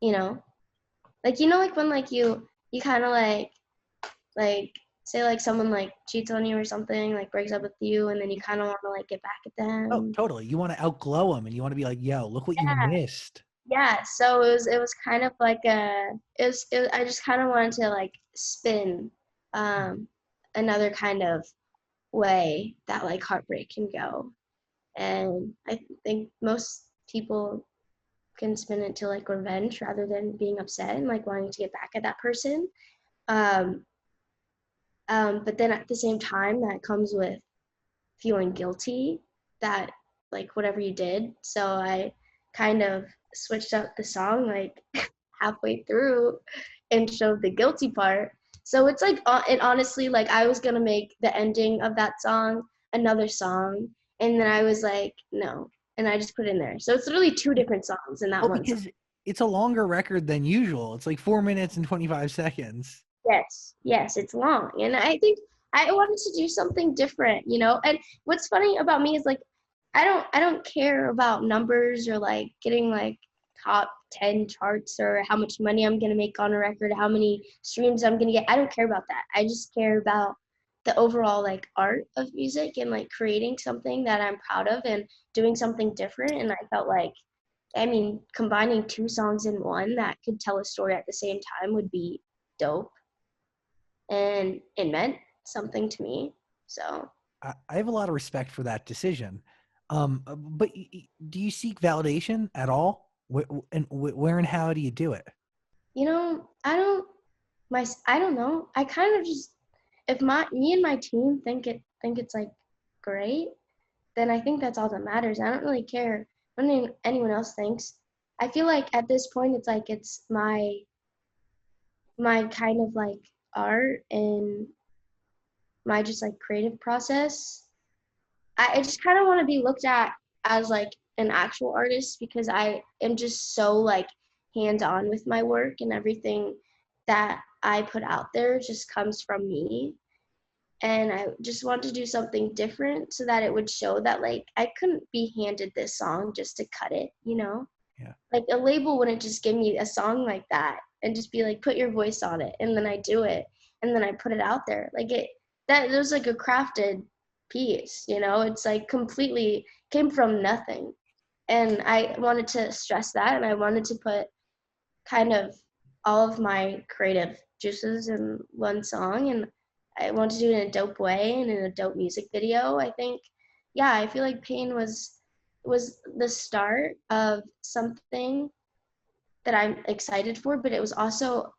you know? Like, like when like you kind of like say like someone like cheats on you or something, like breaks up with you, and then you kind of want to like get back at Oh, them. totally. You want to outglow them, and you want to be like, "Yo, look what you missed." Yeah, so it was kind of like I just kind of wanted to like spin another kind of way that like heartbreak can go. And I think most people can spin it to like revenge rather than being upset and like wanting to get back at that person. Um, but then at the same time, that comes with feeling guilty that like whatever you did. So I kind of switched up the song like halfway through and showed the guilty part. So it's like it honestly, like I was gonna make the ending of that song another song, and then I was like, no, and I just put it in there. So it's literally two different songs in that Well, one song. because it's a longer record than usual. It's like 4 minutes and 25 seconds. Yes, it's long, and I think I wanted to do something different, And what's funny about me is like I don't care about numbers or like getting like top 10 charts or how much money I'm gonna make on a record, how many streams I'm gonna get. I don't care about that. I just care about the overall like art of music and like creating something that I'm proud of and doing something different. And I felt like, I mean, combining two songs in one that could tell a story at the same time would be dope, and it meant something to me. So, I have a lot of respect for that decision. But do you seek validation at all? And where and how do you do it? I don't know. I kind of just, if me and my team think it's like great, then I think that's all that matters. I don't really care what anyone else thinks. I feel like at this point it's like it's my kind of like art and my just like creative process. I just kind of want to be looked at as like an actual artist because I am just so like hands on with my work, and everything that I put out there just comes from me. And I just want to do something different so that it would show that like I couldn't be handed this song just to cut it. Yeah. Like a label wouldn't just give me a song like that and just be like, put your voice on it, and then I do it, and then I put it out there. Like that was like a crafted piece. It's like completely came from nothing. And I wanted to stress that, and I wanted to put kind of all of my creative juices in one song, and I wanted to do it in a dope way and in a dope music video. I think, yeah, I feel like Pain was the start of something that I'm excited for, but it was also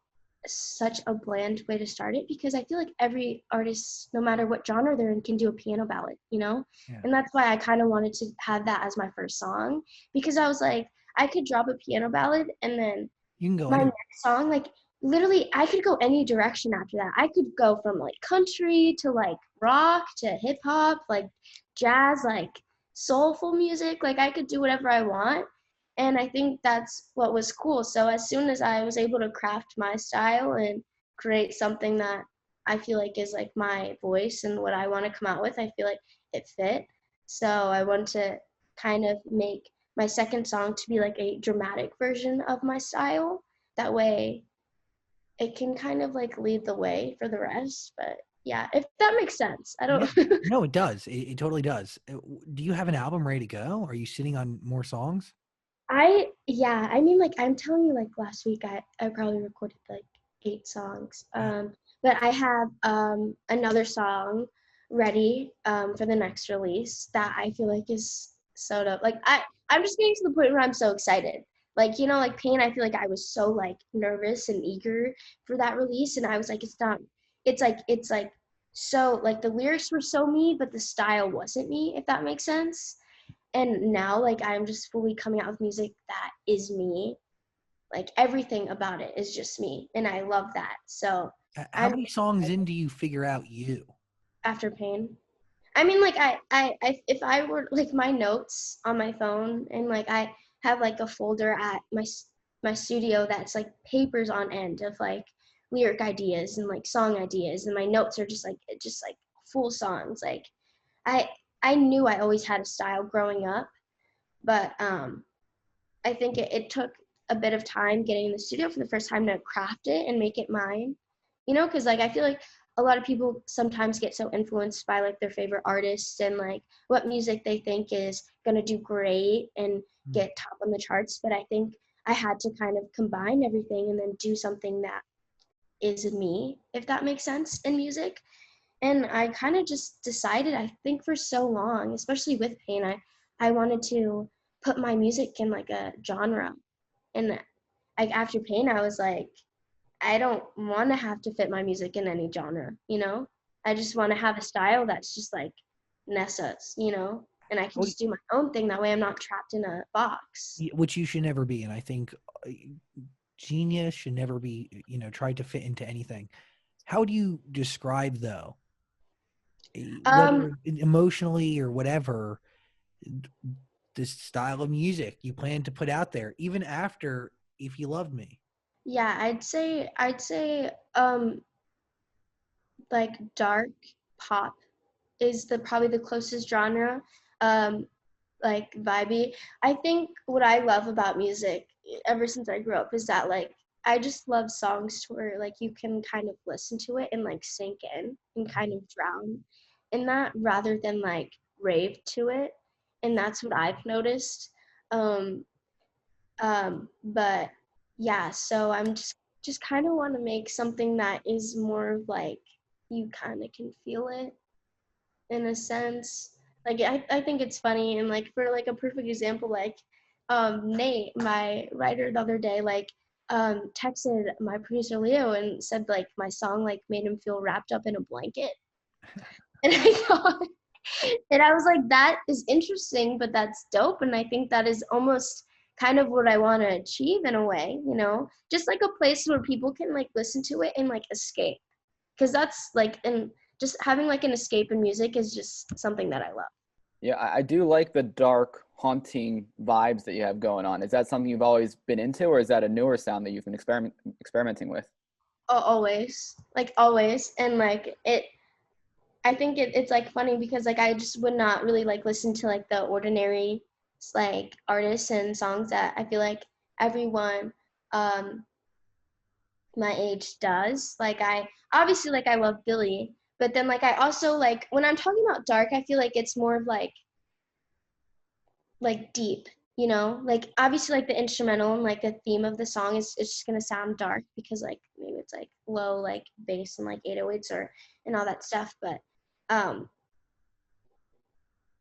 such a bland way to start it because I feel like every artist, no matter what genre they're in, can do a piano ballad. Yeah. And that's why I kind of wanted to have that as my first song, because I was like, I could drop a piano ballad and then You can go my anywhere. next song, like literally I could go any direction after that. I could go from like country to like rock to hip hop, like jazz, like soulful music. Like I could do whatever I want. And I think that's what was cool. So as soon as I was able to craft my style and create something that I feel like is like my voice and what I want to come out with, I feel like it fit. So I want to kind of make my second song to be like a dramatic version of my style. That way it can kind of like lead the way for the rest. But yeah, if that makes sense. I don't Yeah. No, it does. It totally does. Do you have an album ready to go? Are you sitting on more songs? I mean, like I'm telling you, like last week I probably recorded like 8 songs. But I have another song ready for the next release that I feel like is so dope. Like I'm just getting to the point where I'm so excited. Like, like Pain, I feel like I was so like nervous and eager for that release, and I was like, it's like so like the lyrics were so me, but the style wasn't me, if that makes sense. And now like I'm just fully coming out with music that is me. Like everything about it is just me, and I love that. So How I'm many songs in do you figure out you? after Pain. I mean, like I if I were like my notes on my phone, and like I have like a folder at my studio that's like papers on end of like lyric ideas and like song ideas, and my notes are just like full songs. Like I I knew I always had a style growing up, but I think it took a bit of time getting in the studio for the first time to craft it and make it mine. Because like I feel like a lot of people sometimes get so influenced by like their favorite artists and like what music they think is gonna do great and get top on the charts. But I think I had to kind of combine everything and then do something that is me, if that makes sense, in music. And I kind of just decided, I think for so long, especially with Pain, I wanted to put my music in like a genre. And like after Pain, I was like, I don't want to have to fit my music in any genre. I just want to have a style that's just like Nessa's. And I can Well, just do my own thing. That way I'm not trapped in a box. which you should never be. And I think genius should never be, tried to fit into anything. How do you describe, though, whether emotionally or whatever, this style of music you plan to put out there, even after If You Loved Me? Yeah, I'd say like dark pop is probably the closest genre, like vibey. I think what I love about music ever since I grew up is that like I just love songs to where like you can kind of listen to it and like sink in and kind of drown in that rather than like rave to it. And that's what I've noticed. Um, but yeah, so I'm just kind of want to make something that is more of like you kind of can feel it in a sense. Like I think it's funny, and like for like a perfect example, like Nate, my writer, the other day, like texted my producer Leo and said like my song like made him feel wrapped up in a blanket. And I thought, and I was like, that is interesting, but that's dope. And I think that is almost kind of what I want to achieve in a way, just like a place where people can like listen to it and like escape. Because that's like, and just having like an escape in music is just something that I love. Yeah, I do like the dark, haunting vibes that you have going on. Is that something you've always been into, or is that a newer sound that you've been experimenting with? Always, like always. And like I think it's like funny because like I just would not really like listen to like the ordinary like artists and songs that I feel like everyone um my age does. Like I obviously like I love Billy, but then like I also like when I'm talking about dark, I feel like it's more of like deep. Like obviously like the instrumental and like the theme of the song is it's just gonna sound dark because like maybe it's like low like bass and like 808s or and all that stuff, but um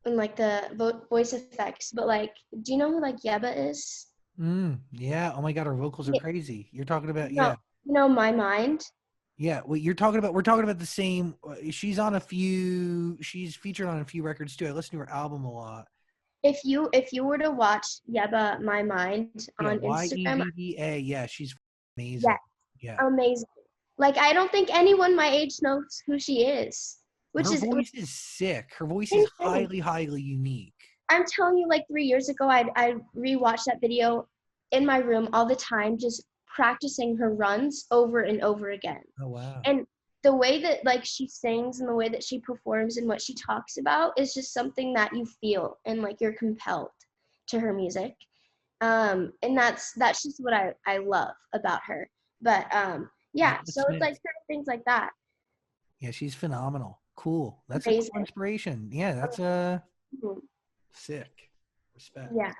and like the voice effects. But like, do you know who like Yeba is? Yeah. Oh my God, her vocals are Yeah, crazy. You're talking about, no, yeah. My mind. Yeah, well, you're talking about. We're talking about the same. She's on a few. She's featured on a few records too. I listen to her album a lot. If you were to watch Yeba My Mind Yeah, on Instagram, Yevba. Yeah, she's yeah, amazing. Yeah, amazing. Like I don't think anyone my age knows who she is, which her is voice is sick. Her voice is insane. highly unique. I'm telling you, like 3 years ago, I rewatched that video in my room all the time, just practicing her runs over and over again. Oh wow. And the way that like she sings and the way that she performs and what she talks about is just something that you feel and like you're compelled to her music. And that's just what I love about her. But yeah, Yevba so it's like Smith. certain things like that. Yeah, she's phenomenal. Cool. That's a cool Amazing. inspiration. Yeah, that's Mhm. sick. Respect. Yeah.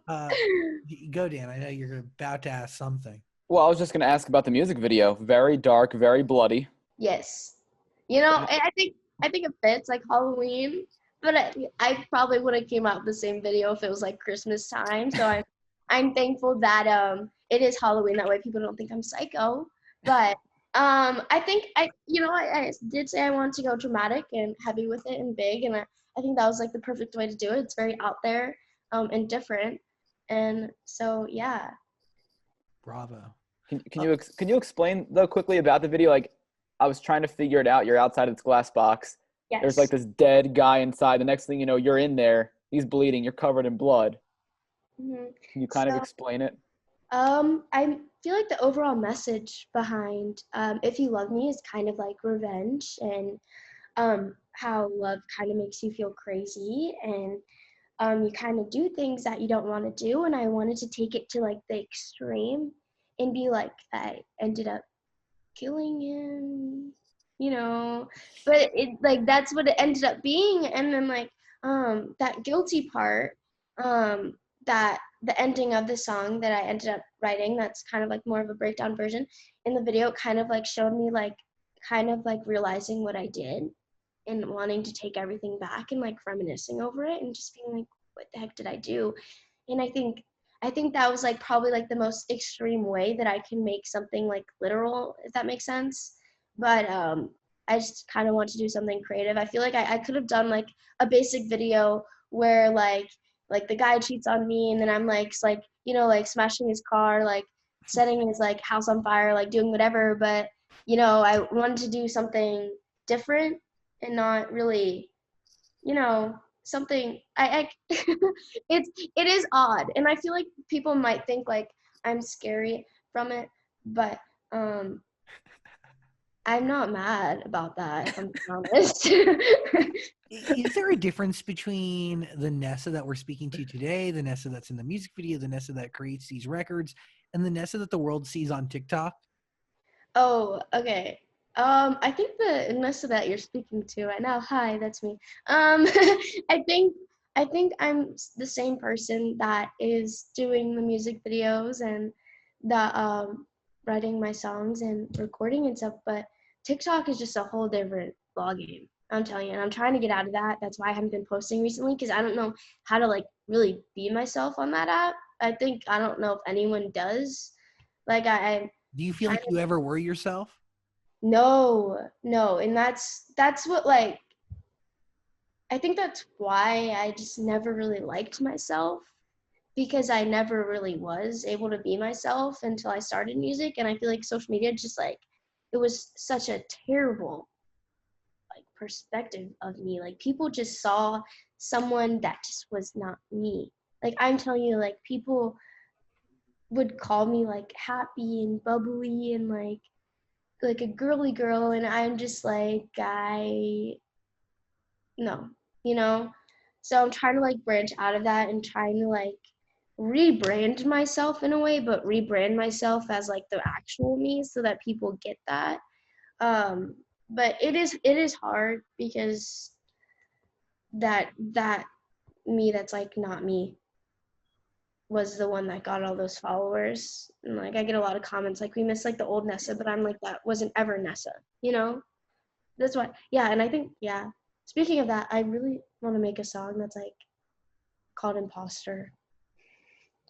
Uh, go Dan. I know you're about to ask something. Well, I was just going to ask about the music video. Very dark, very bloody. Yes. I think it fits like Halloween, but I probably would have came out with the same video if it was like Christmas time. So I'm thankful that it is Halloween. That way people don't think I'm psycho. But I think I did say I wanted to go dramatic and heavy with it and big, and I think that was like the perfect way to do it. It's very out there and different, and so yeah. Bravo. Can you explain though quickly about the video? Like, I was trying to figure it out. You're outside of this glass box. There's like Yes. this dead guy inside. The next thing you know, you're in there. He's bleeding. You're covered in blood. hmm Can you kind of So explain it? I feel like the overall message behind "If You Love Me" is kind of like revenge, and how love kind of makes you feel crazy, and you kind of do things that you don't want to do. And I wanted to take it to like the extreme and be like, I ended up killing him, you know, but it like that's what it ended up being. And then like that guilty part, that the ending of the song that I ended up writing, that's kind of like more of a breakdown version in the video, kind of like showed me like kind of like realizing what I did and wanting to take everything back and like reminiscing over it and just being like, what the heck did I do? And I think that was like probably like the most extreme way that I can make something like literal, if that makes sense. But I just kind of want to do something creative. I feel like I could have done like a basic video where like the guy cheats on me and then I'm like you know, like smashing his car, like setting his like house on fire, like doing whatever. But you know, I wanted to do something different and not really, you know, something I it is odd, and I feel like people might think like I'm scary from it, but I'm not mad about that, if I'm being honest. Is there a difference between the Nessa that we're speaking to today, the Nessa that's in the music video, the Nessa that creates these records, and the Nessa that the world sees on TikTok? Oh, okay. I think the Nessa that you're speaking to right now, hi, that's me. I think I'm the same person that is doing the music videos and the writing my songs and recording and stuff, but TikTok is just a whole different ballgame. I'm telling you, and I'm trying to get out of that. That's why I haven't been posting recently, because I don't know how to like really be myself on that app. I don't know if anyone does. Like I'm Do you feel trying like you ever were yourself? no, and that's what like I think that's why I just never really liked myself, because I never really was able to be myself until I started music. And I feel like social media just like it was such a terrible like perspective of me. Like people just saw someone that just was not me. Like I'm telling you, like people would call me like happy and bubbly and like a girly girl, and I'm just like I no, you know. So I'm trying to like branch out of that and trying to like rebrand myself in a way, but rebrand myself as like the actual me so that people get that. um but it is hard because that me that's like not me was the one that got all those followers. And like I get a lot of comments like we miss like the old Nessa, but I'm like that wasn't ever Nessa, you know. That's why, yeah. And I think, yeah, speaking of that, I really want to make a song that's like called Imposter,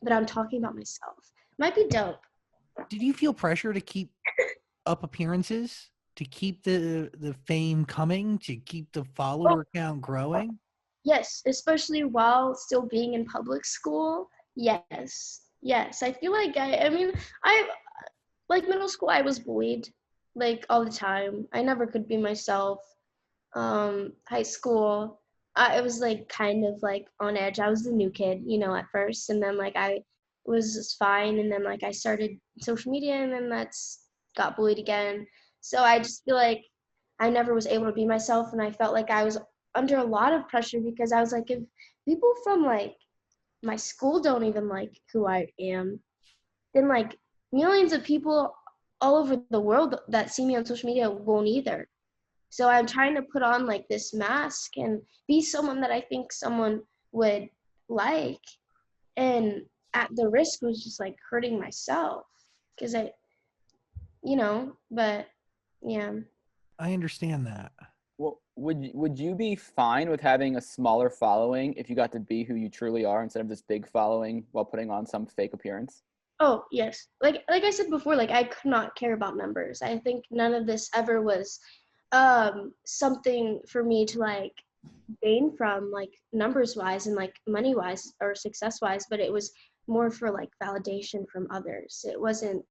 but I'm talking about myself. Might be dope. Did you feel pressure to keep up appearances, to keep the fame coming, to keep the Well, follower count growing? yes, especially while still being in public school. Yes, I feel like I mean, I like middle school, I was bullied like all the time. I never could be myself. High school, it was like kind of like on edge. I was the new kid, you know, at first, and then like I was just fine, and then like I started social media, and then that's got bullied again. So I just feel like I never was able to be myself, and I felt like I was under a lot of pressure because I was like, if people from like my school don't even like who I am, then like millions of people all over the world that see me on social media won't either. So I'm trying to put on like this mask and be someone that I think someone would like, and at the risk was just like hurting myself because but yeah. I understand that. Well, would you be fine with having a smaller following if you got to be who you truly are instead of this big following while putting on some fake appearance? Oh, yes. Like I said before, like I could not care about numbers. I think none of this ever was something for me to like gain from like numbers wise and like money wise or success wise, but it was more for like validation from others. It wasn't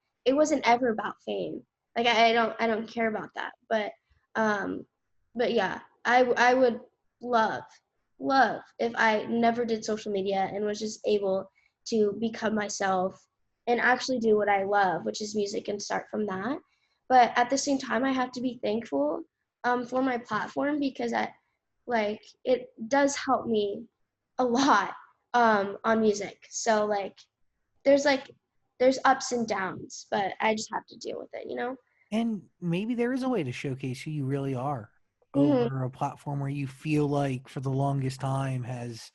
ever about fame. Like I don't care about that. Um but yeah, I would love if I never did social media and was just able to become myself and actually do what I love, which is music, and start from that. But at the same time, I have to be thankful for my platform, because like it does help me a lot on music. So there's ups and downs, but I just have to deal with it, you know? And maybe there is a way to showcase who you really are Hmm. over a platform where you feel like for the longest time has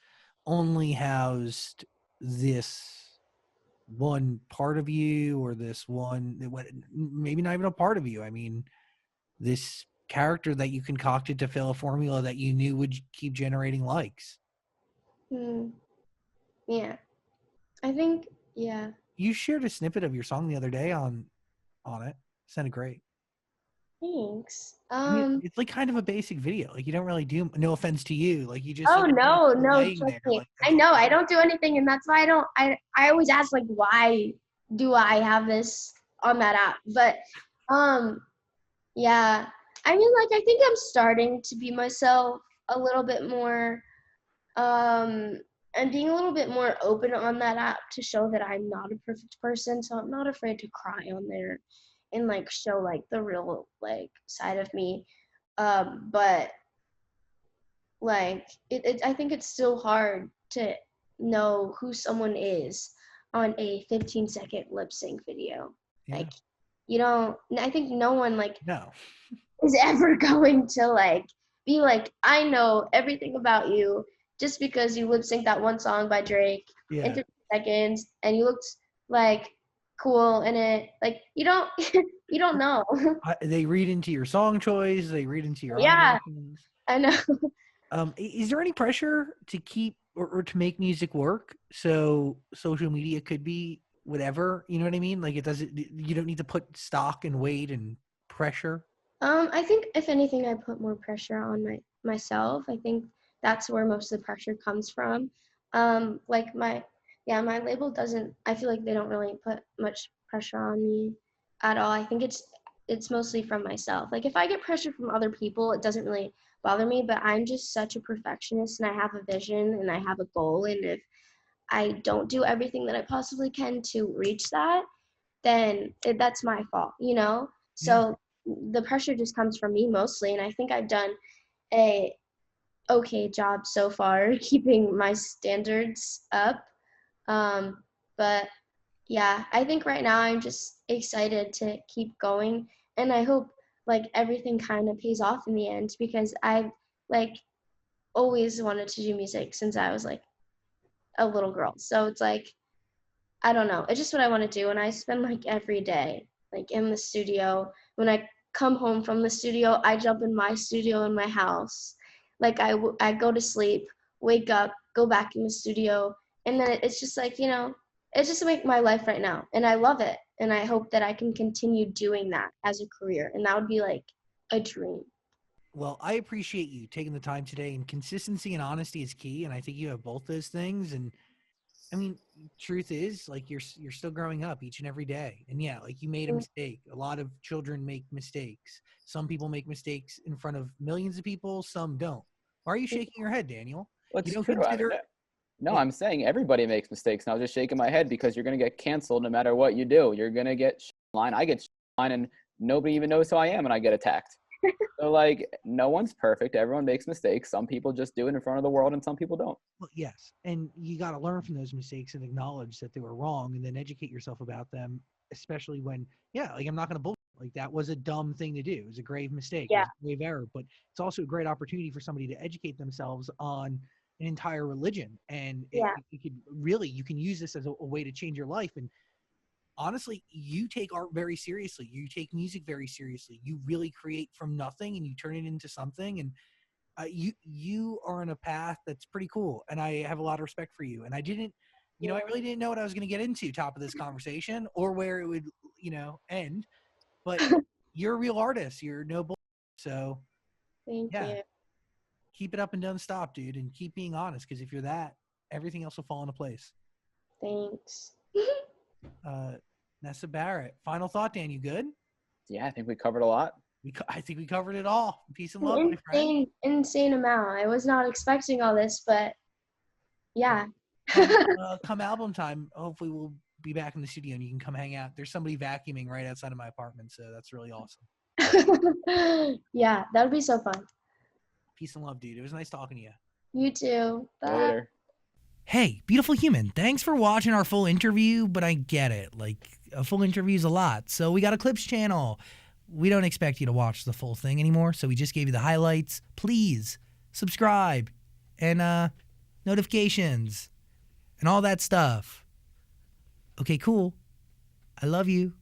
only housed this one part of you or this one, maybe not even a part of you. I mean, this character that you concocted to fill a formula that you knew would keep generating likes. Hmm. Yeah. I think, yeah. You shared a snippet of your song the other day on it. Sounded great. Thanks. I mean, it's like kind of a basic video. Like you don't really do. No offense to you. Like you just Oh like no, no, laying trust there. me. Like I know I don't do anything, and that's why I always ask like why do I have this on that app? But um yeah. I mean like I think I'm starting to be myself a little bit more um and being a little bit more open on that app to show that I'm not a perfect person, so I'm not afraid to cry on there and like show like the real like side of me. But like I think it's still hard to know who someone is on a 15-second lip sync video. yeah, Like you don't. I think no one like no, is ever going to like be like I know everything about you just because you lip sync that one song by Drake in yeah. 30 seconds and you looked like cool in it. Like you don't you don't know. They read into your song choice. They read into your eye Yeah, motions. I know. Is there any pressure to keep or to make music work? So social media could be whatever. You know what I mean? Like it doesn't. You don't need to put stock and weight and pressure. I think if anything, I put more pressure on myself. I think that's where most of the pressure comes from. Like my label doesn't. I feel like they don't really put much pressure on me at all. I think it's mostly from myself. Like if I get pressure from other people, it doesn't really bother me. But I'm just such a perfectionist, and I have a vision, and I have a goal, and if I don't do everything that I possibly can to reach that, then that's my fault, you know? Yeah. So the pressure just comes from me mostly, and I think I've done a okay job so far keeping my standards up. Um, but yeah, I think right now I'm just excited to keep going, and I hope like everything kind of pays off in the end because I've like always wanted to do music since I was like a little girl. So it's like I don't know. It's just what I want to do. And I spend like every day, like in the studio. When I come home from the studio, I jump in my studio in my house. Like I go to sleep, wake up, go back in the studio. And then it's just like, you know, it's just like my life right now. And I love it. And I hope that I can continue doing that as a career. And that would be like a dream. Well, I appreciate you taking the time today, and consistency and honesty is key. And I think you have both those things. And I mean, truth is, like you're still growing up each and every day. And yeah, like you made a mistake. A lot of children make mistakes. Some people make mistakes in front of millions of people, some don't. Why are you shaking your head, Daniel? You What's don't true? I mean, consider no, yeah, I'm saying everybody makes mistakes. And I was just shaking my head because you're going to get canceled no matter what you do. You're going to get line. I get line, and nobody even knows who I am, and I get attacked. So like, no one's perfect. Everyone makes mistakes. Some people just do it in front of the world, and some people don't. well, yes. And you got to learn from those mistakes and acknowledge that they were wrong and then educate yourself about them, especially when, yeah, like I'm not going to bullshit. Like that was a dumb thing to do. It was a grave mistake. It Yeah. was a grave error, but it's also a great opportunity for somebody to educate themselves on an entire religion. And Yeah. it could really, you can use this as a way to change your life. And honestly, you take art very seriously. You take music very seriously. You really create from nothing and you turn it into something. And you are on a path that's pretty cool, and I have a lot of respect for you. And I didn't, I really didn't know what I was going to get into top of this conversation or where it would, end. But you're a real artist. You're no bull. So Thank yeah, you. keep it up and don't stop, dude, and keep being honest. Because if you're that, everything else will fall into place. Thanks. Nessa Barrett. Final thought, Dan. You good? Yeah, I think we covered a lot. I think we covered it all. Peace and love, my friend. Insane amount. I was not expecting all this, but yeah. Come album time, hopefully we'll be back in the studio and you can come hang out. There's somebody vacuuming right outside of my apartment, so that's really awesome. Yeah, that would be so fun. Peace and love, dude. It was nice talking to you. You too. Bye. Later. Hey, beautiful human, thanks for watching our full interview, but I get it. Like, a full interview is a lot. So we got a clips channel. We don't expect you to watch the full thing anymore, so we just gave you the highlights. Please subscribe and notifications and all that stuff. Okay, cool. I love you.